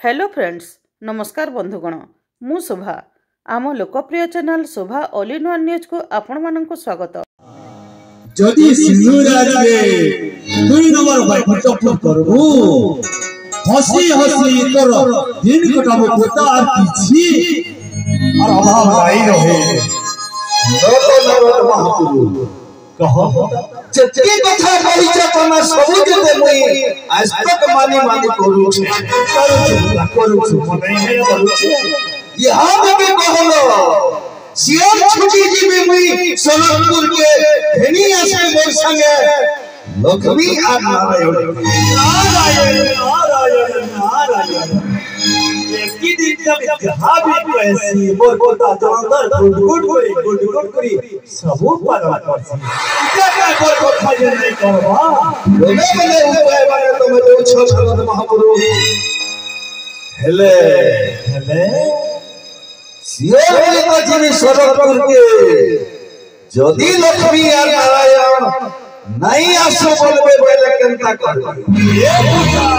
Hello friends, नमस्कार बंधुगण। मु शोभा आम लोकप्रिय channel Shobha all in one news को आपण मानक स्वागत। जदि सिंधुराज में 2 नंबर बैठक करबो हसी हसी तोर दिन कटाबो कोता और किछि और अभाव नहीं रहे। नरद महापुरु कहो जति कथा कहिछ तमा सब जते मुई आज तक मानी करू छु मनै हे करू छु यहां के कहलो सियर छुटी जीवे मुई सोनपुर के धेनी आसे मोर संगे लक्ष्मी आ नारायण एक ही दिन तक जहां भी पैसी मोर कोता अंदर गुड करी सब पर करसी क्या मोर कोता जे नहीं करबा बोले उपाय बारे तो मैं छ भगत महापुरु हेले सियर को जीवी सोनपुर के जदि लक्ष्मी आ नारायण नहीं आसो बोलबे बोले केनता कर ए पुता